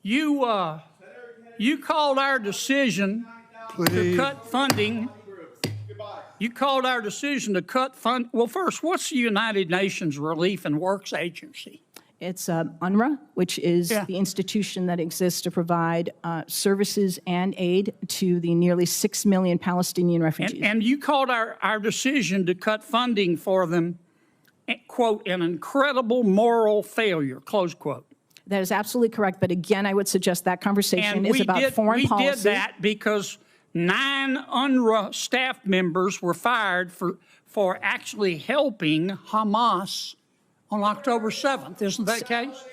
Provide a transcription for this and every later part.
You called our decision to cut funding. You called our decision to cut fund. Well, first, what's the United Nations Relief and Works Agency? It's UNRWA, which is the institution that exists to provide services and aid to the nearly 6 million Palestinian refugees. And you called our decision to cut funding for them, quote, an incredible moral failure, close quote. That is absolutely correct. But again, I would suggest that conversation is about foreign policy. We did that because 9 UNRWA staff members were fired for actually helping Hamas on October 7th. Isn't that the case?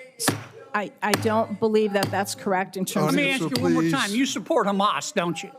I don't believe that that's correct in terms Let me ask you one more time. You support Hamas, don't you?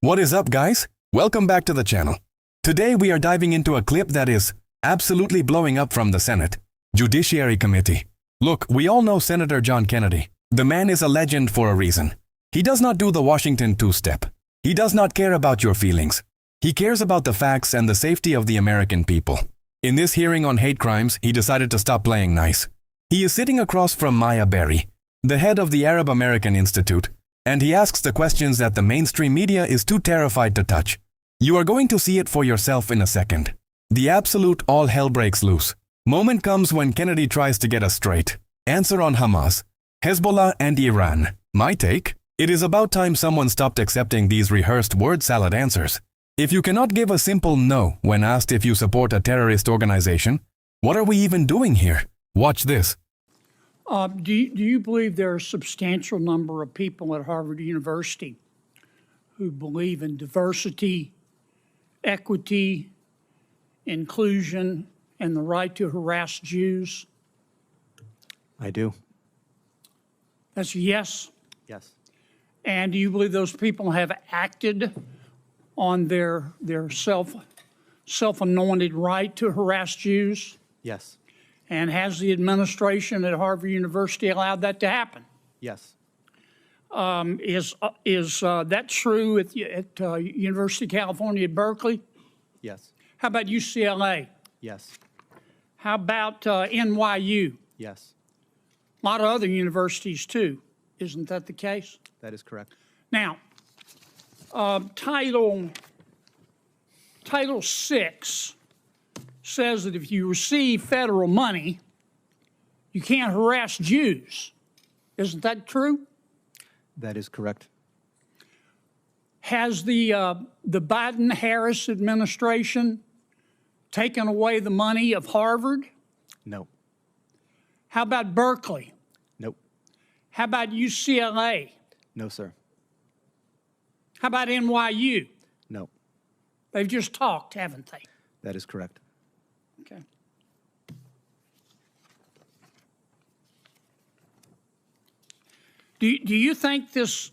What is up, guys? Welcome back to the channel. Today we are diving into a clip that is absolutely blowing up from the Senate Judiciary Committee. Look, we all know Senator John Kennedy. The man is a legend for a reason. He does not do the Washington two-step. He does not care about your feelings. He cares about the facts and the safety of the American people. In this hearing on hate crimes, he decided to stop playing nice. He is sitting across from Maya Berry, the head of the Arab American Institute, and he asks the questions that the mainstream media is too terrified to touch. You are going to see it for yourself in a second. The absolute all hell breaks loose. Moment comes when Kennedy tries to get us straight. Answer on Hamas, Hezbollah, and Iran. My take? It is about time someone stopped accepting these rehearsed word salad answers. If you cannot give a simple no when asked if you support a terrorist organization, what are we even doing here? Watch this. Do you believe there are a substantial number of people at Harvard University who believe in diversity, equity, inclusion, and the right to harass Jews? I do. That's a yes? Yes. And do you believe those people have acted on their self-anointed right to harass Jews? Yes. And has the administration at Harvard University allowed that to happen? Yes. Is that true at University of California at Berkeley? Yes. How about UCLA? Yes. How about NYU? Yes. A lot of other universities too. Isn't that the case? That is correct. Now, Title VI says that if you receive federal money, you can't harass Jews. Isn't that true? That is correct. Has the Biden-Harris administration taken away the money of Harvard? No. How about Berkeley? Nope. How about UCLA? No, sir. How about NYU? No. They've just talked, haven't they? That is correct. Okay. Do you think this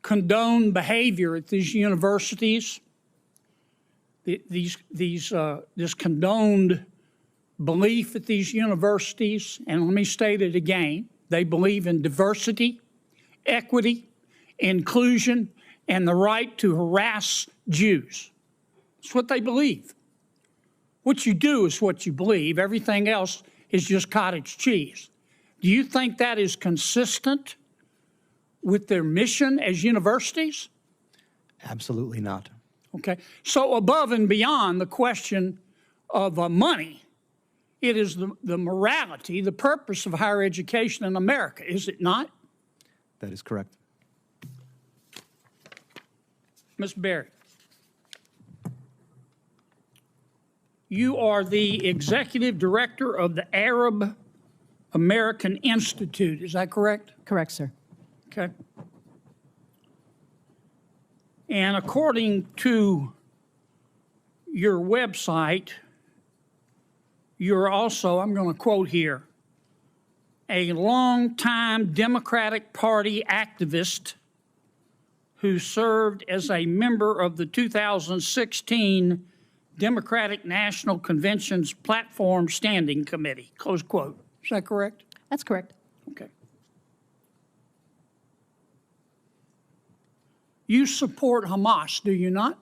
condoned behavior at these universities, this condoned belief at these universities, and let me state it again, they believe in diversity, equity, inclusion, and the right to harass Jews? It's what they believe. What you do is what you believe. Everything else is just cottage cheese. Do you think that is consistent with their mission as universities? Absolutely not. Okay. So above and beyond the question of money, it is the morality, the purpose of higher education in America, is it not? That is correct. Ms. Berry, you are the executive director of the Arab American Institute. Is that correct? Correct, sir. Okay. And according to your website, you're also, I'm going to quote here, a longtime Democratic Party activist who served as a member of the 2016 Democratic National Convention's Platform Standing Committee, close quote. Is that correct? That's correct. Okay. You support Hamas, do you not?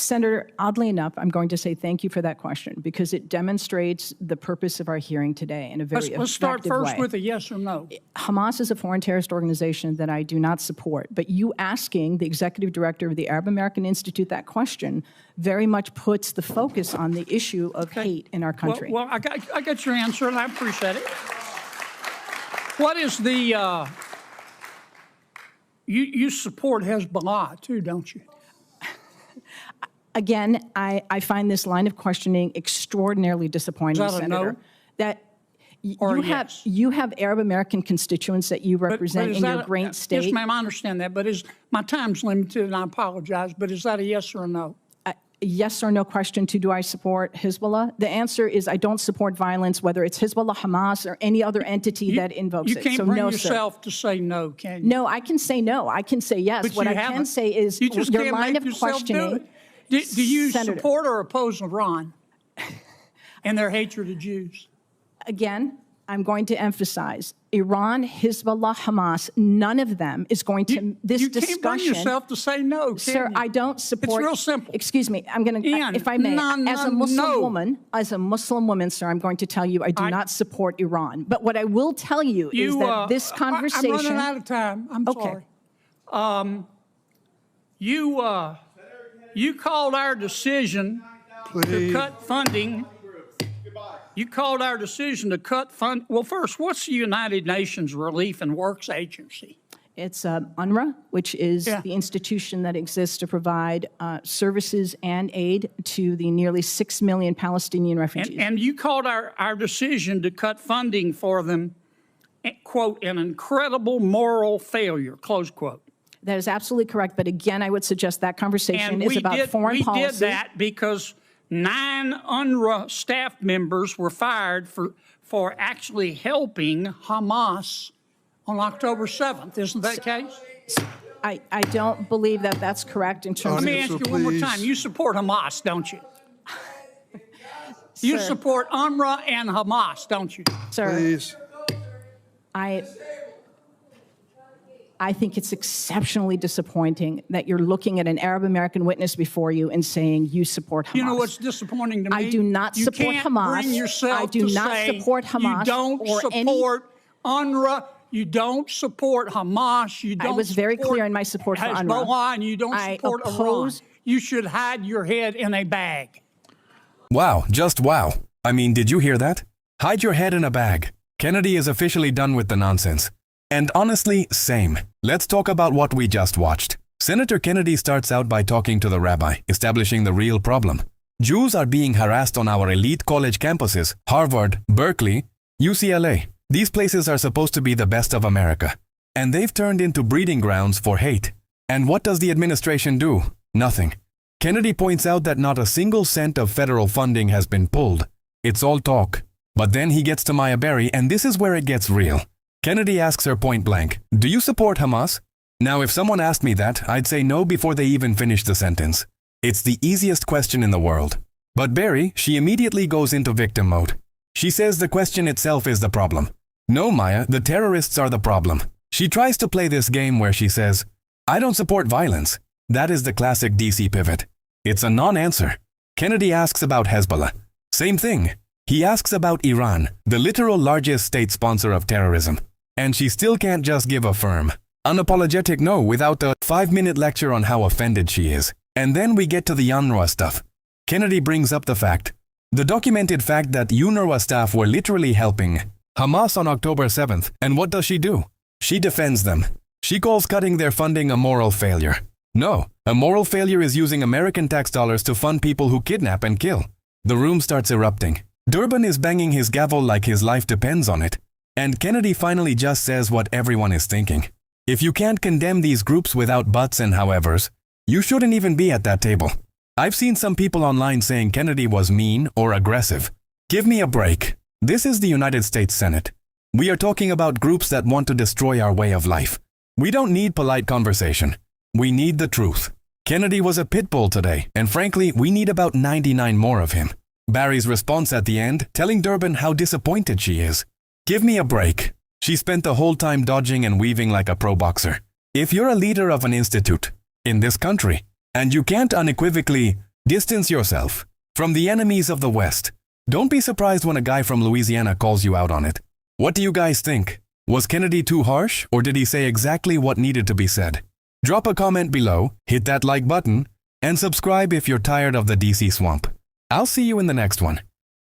Senator, oddly enough, I'm going to say thank you for that question because it demonstrates the purpose of our hearing today in a very Let's start effective first way. with a yes or no. Hamas is a foreign terrorist organization that I do not support, but you asking the executive director of the Arab American Institute that question very much puts the focus on the issue of hate in our country. Well, I got your answer, and I appreciate it. What is the, you support Hezbollah too, don't you? Again, I find this line of questioning extraordinarily disappointing, Is that a Senator. no? That Or you have Arab American constituents that you represent is in your that great state. Yes, ma'am, I understand that, but my time's limited, and I apologize, but is that a yes or a no? Yes or no question to do I support Hezbollah? The answer is I don't support violence, whether it's Hezbollah, Hamas, or any other entity that invokes You it. can't So bring no, yourself sir. to say no, can you? No, I can say no. I can say yes. But What you I can haven't. say is You just your can't line make of yourself do questioning. it. Do you Senator. support or oppose Iran and their hatred of Jews? Again, I'm going to emphasize Iran, Hezbollah, Hamas, none of them is going to, this you discussion. can't bring yourself to say no, can Sir, you? I don't support. real simple. Excuse me. I'm going to, Ian, if I may, as a Muslim woman, sir, I'm going to tell you I do not support Iran. But what I will tell you is that this conversation. I'm running out of time. I'm Okay. sorry. You called our decision to cut funding. You called our decision to cut fund. Well, first, what's the United Nations Relief and Works Agency? It's UNRWA, which is the institution that exists to provide services and aid to the nearly 6 million Palestinian refugees. And you called our decision to cut funding for them, quote, an incredible moral failure, close quote. That is absolutely correct. But again, I would suggest that conversation is about foreign policy. We did that because 9 UNRWA staff members were fired for actually helping Hamas on October 7th. Isn't that the case? I don't believe that that's correct in terms Let me of. ask you one more time. You support Hamas, don't you? You Sir. support UNRWA and Hamas, don't you? Sir, Please. I think it's exceptionally disappointing that you're looking at an Arab American witness before you and saying you support Hamas. You know what's disappointing to me? I do not support You can't Hamas. bring yourself I do to not say support Hamas You don't or support UNRWA. You don't support Hamas. You don't. I was very clear in my support for UNRWA. Hezbollah, and you don't I support oppose- Iran. You should hide your head in a bag. Wow, just wow. I mean, did you hear that? Hide your head in a bag. Kennedy is officially done with the nonsense. And honestly, same. Let's talk about what we just watched. Senator Kennedy starts out by talking to the rabbi, establishing the real problem. Jews are being harassed on our elite college campuses, Harvard, Berkeley, UCLA. These places are supposed to be the best of America. And they've turned into breeding grounds for hate. And what does the administration do? Nothing. Kennedy points out that not a single cent of federal funding has been pulled. It's all talk. But then he gets to Maya Berry, and this is where it gets real. Kennedy asks her point blank, "Do you support Hamas?" Now, if someone asked me that, I'd say no before they even finish the sentence. It's the easiest question in the world. But Berry, she immediately goes into victim mode. She says the question itself is the problem. No, Maya, the terrorists are the problem. She tries to play this game where she says, "I don't support violence." That is the classic DC pivot. It's a non-answer. Kennedy asks about Hezbollah. Same thing. He asks about Iran, the literal largest state sponsor of terrorism. And she still can't just give a firm, unapologetic no without a 5-minute lecture on how offended she is. And then we get to the UNRWA stuff. Kennedy brings up the fact, the documented fact that UNRWA staff were literally helping Hamas on October 7th. And what does she do? She defends them. She calls cutting their funding a moral failure. No, a moral failure is using American tax dollars to fund people who kidnap and kill. The room starts erupting. Durbin is banging his gavel like his life depends on it. And Kennedy finally just says what everyone is thinking. If you can't condemn these groups without buts and howevers, you shouldn't even be at that table. I've seen some people online saying Kennedy was mean or aggressive. Give me a break. This is the United States Senate. We are talking about groups that want to destroy our way of life. We don't need polite conversation. We need the truth. Kennedy was a pit bull today, and frankly, we need about 99 more of him. Barry's response at the end, telling Durbin how disappointed she is. Give me a break. She spent the whole time dodging and weaving like a pro boxer. If you're a leader of an institute in this country, and you can't unequivocally Distance yourself from the enemies of the West. Don't be surprised when a guy from Louisiana calls you out on it. What do you guys think? Was Kennedy too harsh, or did he say exactly what needed to be said? Drop a comment below, hit that like button, and subscribe if you're tired of the DC swamp. I'll see you in the next one.